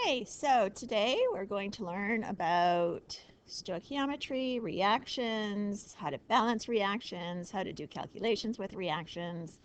Okay, so today we're going to learn about stoichiometry, reactions, how to balance reactions, how to do calculations with reactions,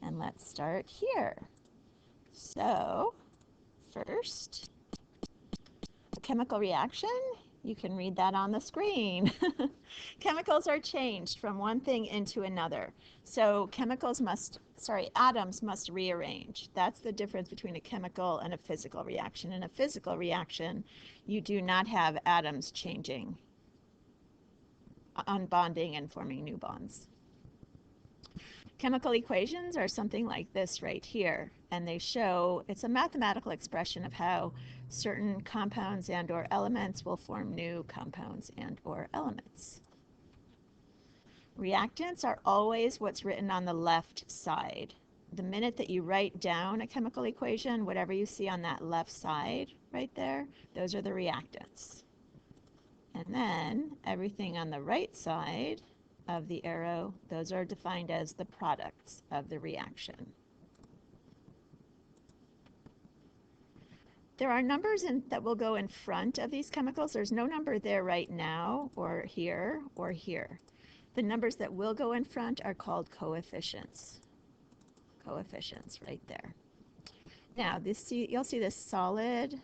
and let's start here. So first, chemical reaction, you can read that on the screen. Chemicals are changed from one thing into another. So atoms must rearrange. That's the difference between a chemical and a physical reaction. In a physical reaction, you do not have atoms changing, unbonding and forming new bonds. Chemical equations are something like this right here, and they show it's a mathematical expression of how certain compounds and or elements will form new compounds and or elements. Reactants are always what's written on the left side. The minute that you write down a chemical equation, whatever you see on that left side right there, those are the reactants. And then everything on the right side of the arrow, those are defined as the products of the reaction. There are numbers that will go in front of these chemicals. There's no number there right now, or here, or here. The numbers that will go in front are called coefficients. Coefficients right there. Now, you'll see this solid,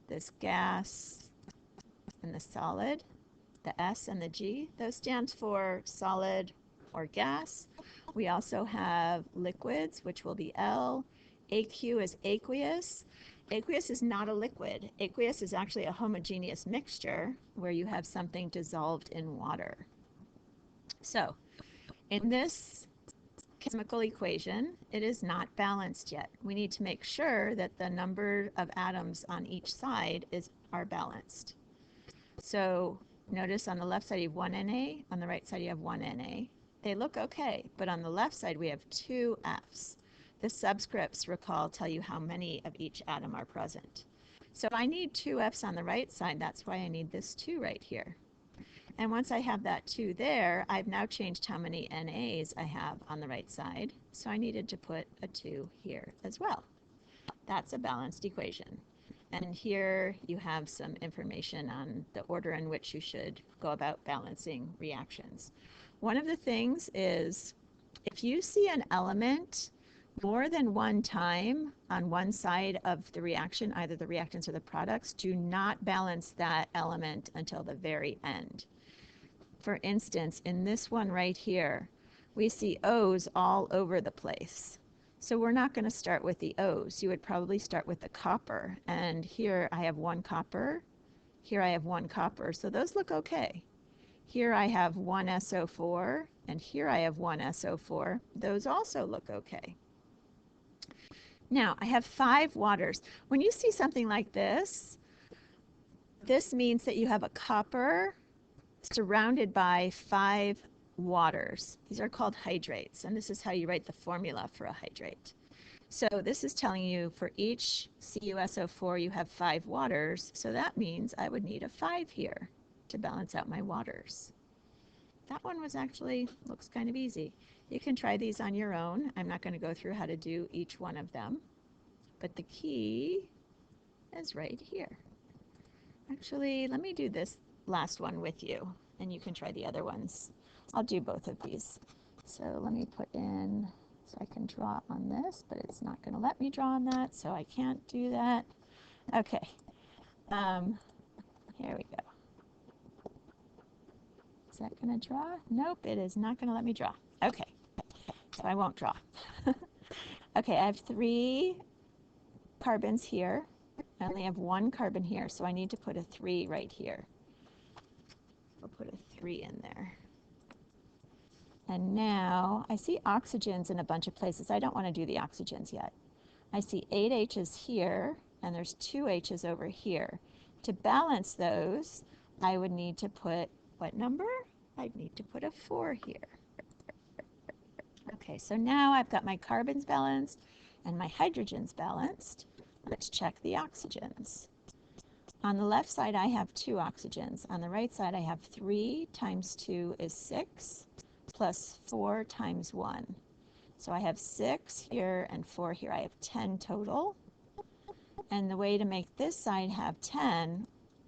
this gas, and the solid, the S and the G. Those stand for solid or gas. We also have liquids, which will be L. AQ is aqueous. Aqueous is not a liquid. Aqueous is actually a homogeneous mixture where you have something dissolved in water. So in this chemical equation, it is not balanced yet. We need to make sure that the number of atoms on each side are balanced. So notice on the left side you have 1 Na, on the right side you have 1 Na. They look okay, but on the left side we have 2 Fs. The subscripts, recall, tell you how many of each atom are present. So I need 2 Fs on the right side, that's why I need this 2 right here. And once I have that 2 there, I've now changed how many NAs I have on the right side, so I needed to put a 2 here as well. That's a balanced equation. And here you have some information on the order in which you should go about balancing reactions. One of the things is if you see an element more than one time on one side of the reaction, either the reactants or the products, do not balance that element until the very end. For instance, in this one right here, we see O's all over the place. So we're not going to start with the O's. You would probably start with the copper. And here I have 1 copper. Here I have 1 copper. So those look okay. Here I have 1 SO4. And here I have 1 SO4. Those also look okay. Now I have 5 waters. When you see something like this, this means that you have a copper surrounded by 5 waters. These are called hydrates, and this is how you write the formula for a hydrate. So this is telling you for each CuSO4 you have 5 waters, so that means I would need a 5 here to balance out my waters. That one looks kind of easy. You can try these on your own. I'm not going to go through how to do each one of them, but the key is right here. Actually, let me do this last one with you, and you can try the other ones. I'll do both of these. So let me put in, so I can draw on this, but it's not going to let me draw on that, so I can't do that. Okay, here we go. Is that going to draw? Nope, it is not going to let me draw. Okay, so I won't draw. Okay, I have 3 carbons here. I only have 1 carbon here, so I need to put a 3 right here. I'll put a 3 in there. And now I see oxygens in a bunch of places. I don't want to do the oxygens yet. I see 8 H's here, and there's 2 H's over here. To balance those, I would need to put, what number? I'd need to put a 4 here. Okay, so now I've got my carbons balanced and my hydrogens balanced. Let's check the oxygens. On the left side, I have 2 oxygens. On the right side, I have 3 times 2 is 6, plus 4 times 1. So I have 6 here and 4 here. I have 10 total. And the way to make this side have 10,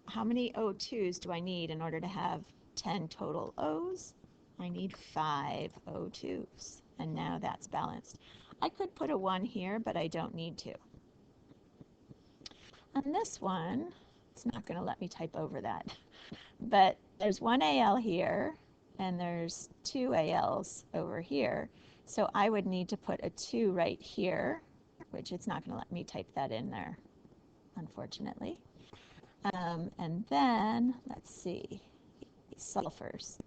how many O2s do I need in order to have 10 total O's? I need 5 O2s. And now that's balanced. I could put a 1 here, but I don't need to. On this one, it's not going to let me type over that. But there's 1 AL here, and there's 2 ALs over here. So I would need to put a 2 right here, which it's not going to let me type that in there, unfortunately. And then, let's see, sulfurs.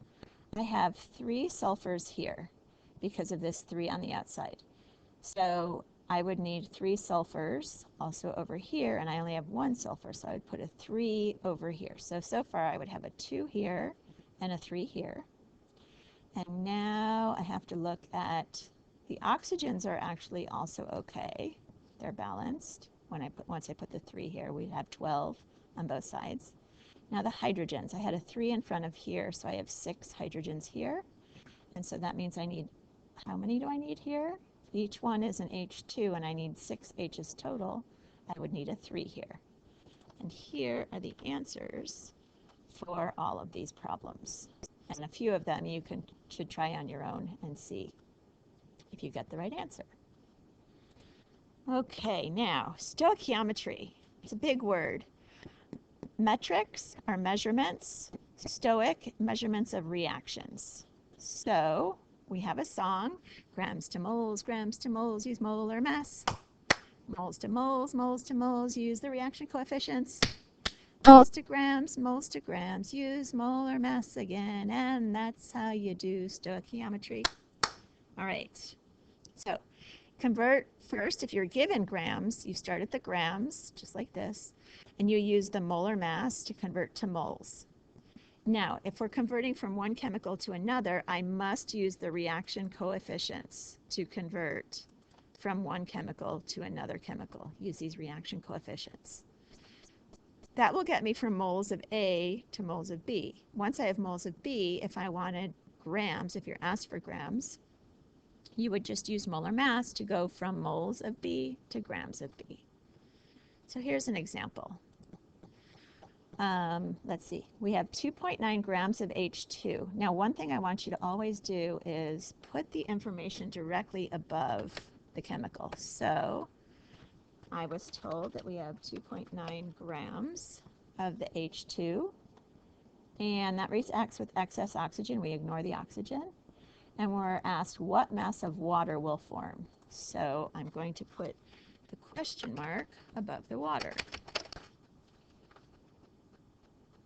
I have 3 sulfurs here because of this 3 on the outside. So I would need 3 sulfurs also over here, and I only have 1 sulfur, so I would put a 3 over here. So far I would have a 2 here and a 3 here. And now I have to look at the oxygens are actually also okay. They're balanced. Once I put the 3 here, we'd have 12 on both sides. Now the hydrogens, I had a 3 in front of here, so I have 6 hydrogens here. And so that means I need, how many do I need here? Each one is an H2, and I need 6 H's total. I would need a 3 here. And here are the answers for all of these problems. And a few of them you should try on your own and see if you get the right answer. Okay, now stoichiometry. It's a big word. Metrics are measurements. Stoic, measurements of reactions. So we have a song, grams to moles, use molar mass. Moles to moles, use the reaction coefficients. Moles to grams, use molar mass again, and that's how you do stoichiometry. All right, so convert first. If you're given grams, you start at the grams, just like this, and you use the molar mass to convert to moles. Now, if we're converting from one chemical to another, I must use the reaction coefficients to convert from one chemical to another chemical. Use these reaction coefficients. That will get me from moles of A to moles of B. Once I have moles of B, if I wanted grams, if you're asked for grams, you would just use molar mass to go from moles of B to grams of B. So here's an example. Let's see, we have 2.9 grams of H2. Now, one thing I want you to always do is put the information directly above the chemical. So I was told that we have 2.9 grams of the H2, and that reacts with excess oxygen. We ignore the oxygen, and we're asked what mass of water will form. So I'm going to put the question mark above the water.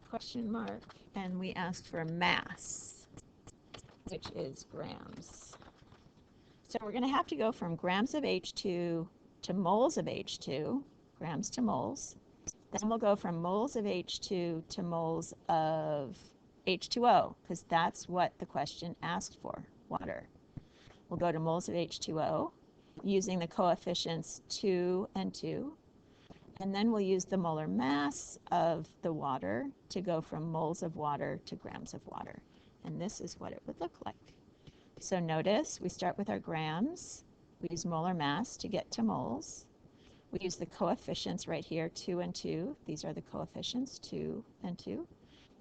Question mark, and we asked for mass, which is grams. So we're going to have to go from grams of H2 to moles of H2, grams to moles. Then we'll go from moles of H2 to moles of H2O, because that's what the question asked for, water. We'll go to moles of H2O using the coefficients 2 and 2. And then we'll use the molar mass of the water to go from moles of water to grams of water. And this is what it would look like. So notice we start with our grams. We use molar mass to get to moles. We use the coefficients right here, 2 and 2. These are the coefficients, 2 and 2,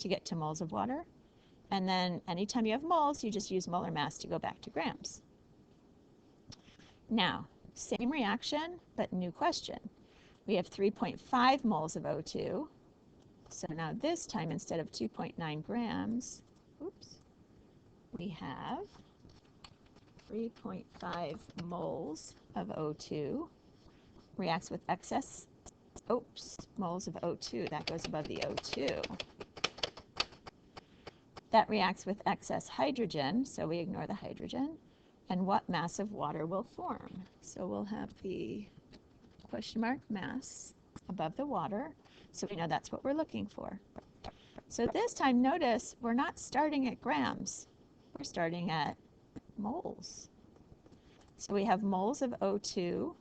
to get to moles of water. And then anytime you have moles, you just use molar mass to go back to grams. Now, same reaction, but new question. We have 3.5 moles of O2. So now this time, instead of 2.9 grams, we have 3.5 moles of O2. Reacts with excess, moles of O2. That goes above the O2. That reacts with excess hydrogen, so we ignore the hydrogen. And what mass of water will form? So we'll have the question mark mass above the water, so we know that's what we're looking for. So this time, notice we're not starting at grams, we're starting at moles. So we have moles of O2,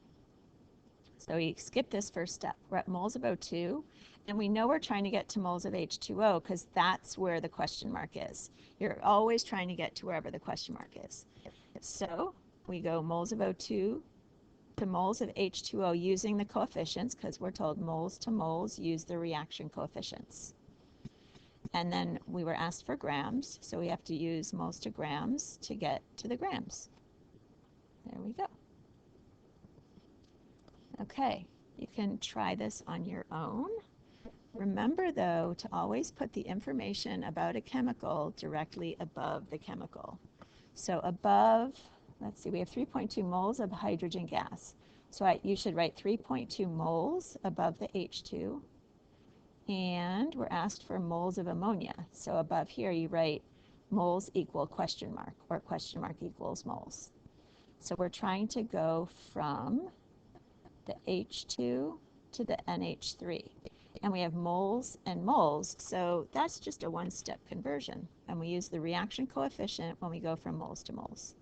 so we skip this first step. We're at moles of O2, and we know we're trying to get to moles of H2O because that's where the question mark is. You're always trying to get to wherever the question mark is. So we go moles of O2 the moles of H2O using the coefficients, because we're told moles to moles use the reaction coefficients. And then we were asked for grams, so we have to use moles to grams to get to the grams. There we go. Okay, you can try this on your own. Remember, though, to always put the information about a chemical directly above the chemical. So above, let's see, we have 3.2 moles of hydrogen gas. So you should write 3.2 moles above the H2. And we're asked for moles of ammonia. So above here you write moles equal question mark, or question mark equals moles. So we're trying to go from the H2 to the NH3. And we have moles and moles, so that's just a one-step conversion. And we use the reaction coefficient when we go from moles to moles.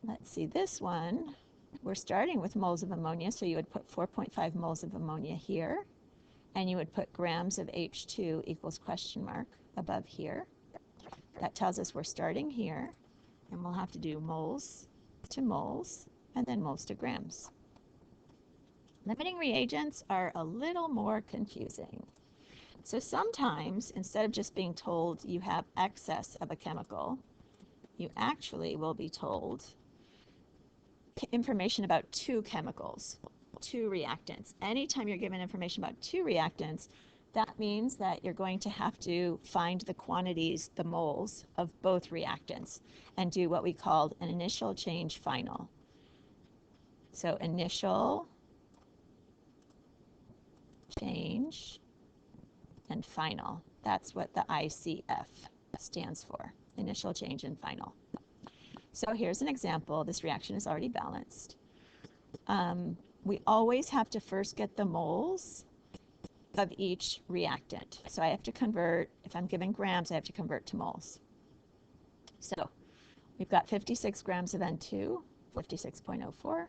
Let's see, this one, we're starting with moles of ammonia, so you would put 4.5 moles of ammonia here, and you would put grams of H2 equals question mark above here. That tells us we're starting here, and we'll have to do moles to moles, and then moles to grams. Limiting reagents are a little more confusing. So sometimes, instead of just being told you have excess of a chemical, you actually will be told information about two chemicals, two reactants. Anytime you're given information about two reactants, that means that you're going to have to find the quantities, the moles, of both reactants and do what we called an initial change final. So initial change and final. That's what the ICF stands for, initial change and final. So here's an example. This reaction is already balanced. We always have to first get the moles of each reactant. So I have to convert, if I'm given grams, I have to convert to moles. So we've got 56 grams of N2, 56.04,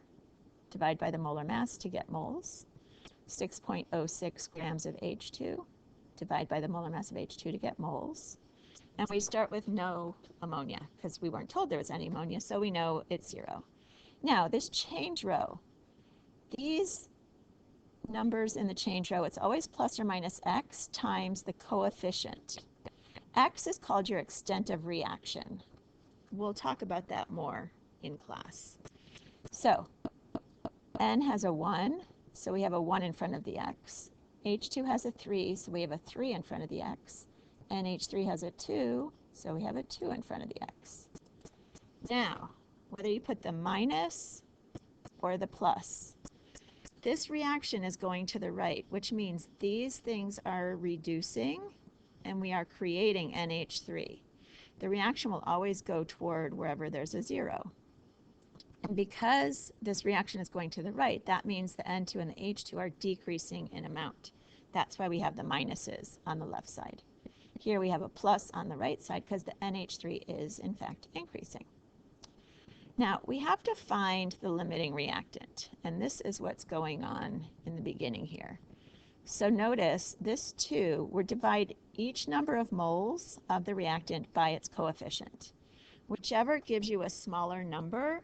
divide by the molar mass to get moles. 6.06 grams of H2, divide by the molar mass of H2 to get moles. And we start with no ammonia, because we weren't told there was any ammonia, so we know it's 0. Now, this change row, these numbers in the change row, it's always plus or minus x times the coefficient. X is called your extent of reaction. We'll talk about that more in class. So, N has a 1. So we have a 1 in front of the x. H2 has a 3, so we have a 3 in front of the x. And H3 has a 2, so we have a 2 in front of the x. Now, whether you put the minus or the plus, this reaction is going to the right, which means these things are reducing, and we are creating NH3. The reaction will always go toward wherever there's a 0. And because this reaction is going to the right, that means the N2 and the H2 are decreasing in amount. That's why we have the minuses on the left side. Here we have a plus on the right side because the NH3 is, in fact, increasing. Now, we have to find the limiting reactant, and this is what's going on in the beginning here. So notice this 2, we're divide each number of moles of the reactant by its coefficient. Whichever gives you a smaller number,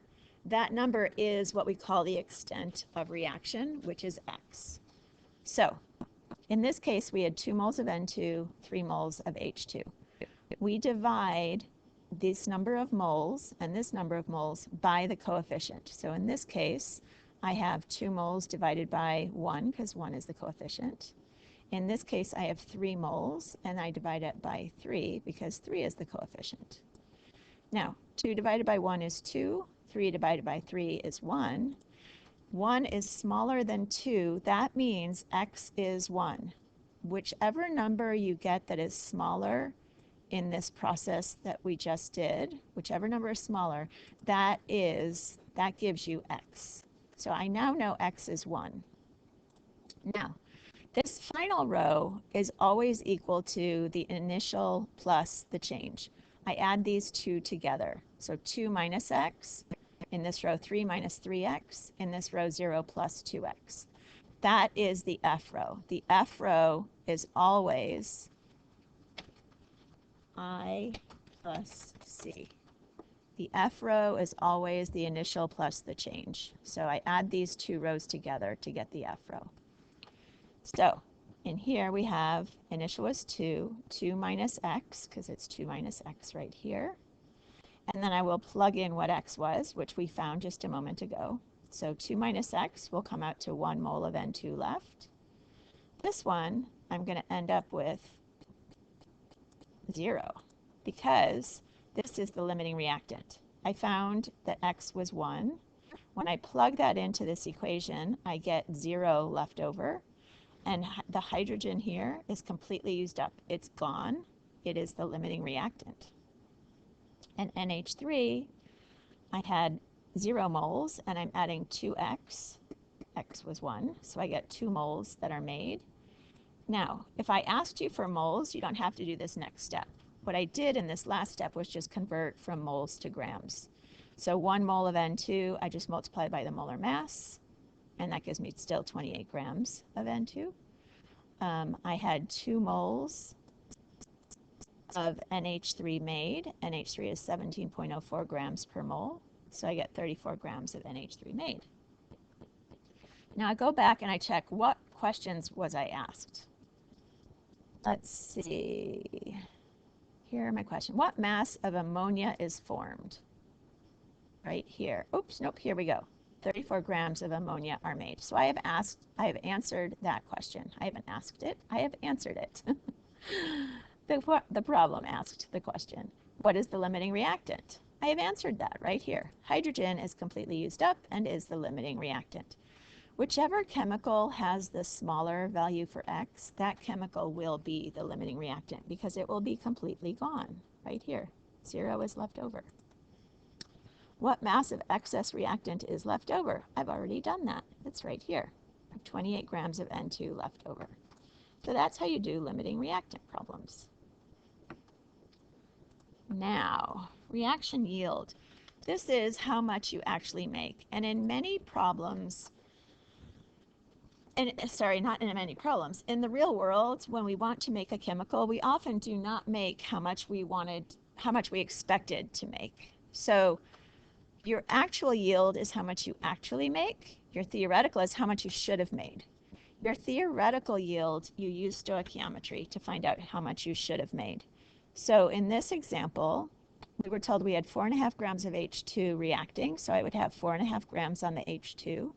that number is what we call the extent of reaction, which is x. So in this case, we had 2 moles of N2, 3 moles of H2. We divide this number of moles and this number of moles by the coefficient. So in this case, I have 2 moles divided by 1, because 1 is the coefficient. In this case, I have 3 moles, and I divide it by 3, because 3 is the coefficient. Now, 2 divided by 1 is 2. 3 divided by 3 is 1. 1 is smaller than 2. That means x is 1. Whichever number you get that is smaller in this process that we just did, whichever number is smaller, that gives you x. So I now know x is 1. Now, this final row is always equal to the initial plus the change. I add these two together. So 2 minus x. In this row, 3 minus 3x. In this row, 0 plus 2x. That is the F row. The F row is always I plus C. The F row is always the initial plus the change. So I add these two rows together to get the F row. So in here we have initial was 2 minus x, because it's 2 minus x right here. And then I will plug in what x was, which we found just a moment ago. So 2 minus x will come out to 1 mole of N2 left. This one, I'm going to end up with 0, because this is the limiting reactant. I found that x was 1. When I plug that into this equation, I get 0 left over. And the hydrogen here is completely used up. It's gone. It is the limiting reactant. And NH3, I had 0 moles, and I'm adding 2x. X was 1, so I get 2 moles that are made. Now, if I asked you for moles, you don't have to do this next step. What I did in this last step was just convert from moles to grams. So 1 mole of N2, I just multiply by the molar mass, and that gives me still 28 grams of N2. I had 2 moles of NH3 made. NH3 is 17.04 grams per mole, so I get 34 grams of NH3 made. Now I go back and I check what questions was I asked. Let's see. Here are my questions. What mass of ammonia is formed? Right here. Oops, nope, here we go. 34 grams of ammonia are made. So I have answered that question. I haven't asked it, I have answered it. The problem asked the question. What is the limiting reactant? I have answered that right here. Hydrogen is completely used up and is the limiting reactant. Whichever chemical has the smaller value for X, that chemical will be the limiting reactant because it will be completely gone right here. 0 is left over. What mass of excess reactant is left over? I've already done that. It's right here. I have 28 grams of N2 left over. So that's how you do limiting reactant problems. Now, reaction yield. This is how much you actually make. And in many problems, not in many problems. In the real world, when we want to make a chemical, we often do not make how much we expected to make. So your actual yield is how much you actually make. Your theoretical is how much you should have made. Your theoretical yield, you use stoichiometry to find out how much you should have made. So in this example, we were told we had 4.5 grams of H2 reacting, so I would have 4.5 grams on the H2.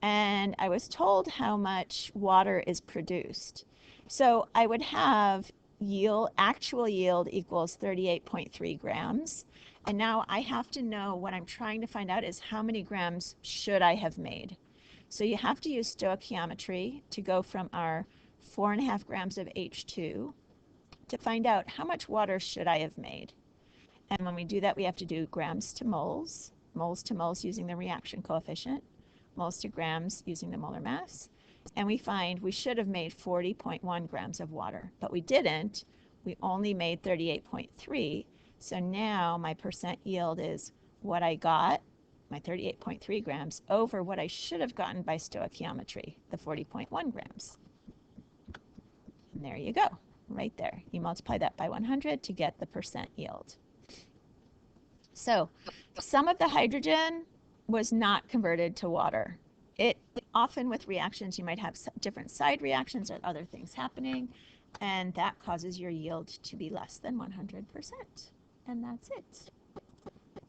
And I was told how much water is produced. So I would have actual yield equals 38.3 grams. And now I have to know what I'm trying to find out is how many grams should I have made. So you have to use stoichiometry to go from our 4.5 grams of H2 to find out how much water should I have made. And when we do that, we have to do grams to moles using the reaction coefficient, moles to grams using the molar mass. And we find we should have made 40.1 grams of water, but we didn't. We only made 38.3. So now my percent yield is what I got, my 38.3 grams, over what I should have gotten by stoichiometry, the 40.1 grams. And there you go, right there. You multiply that by 100 to get the percent yield. So some of the hydrogen was not converted to water. Often with reactions, you might have different side reactions or other things happening, and that causes your yield to be less than 100%. And that's it.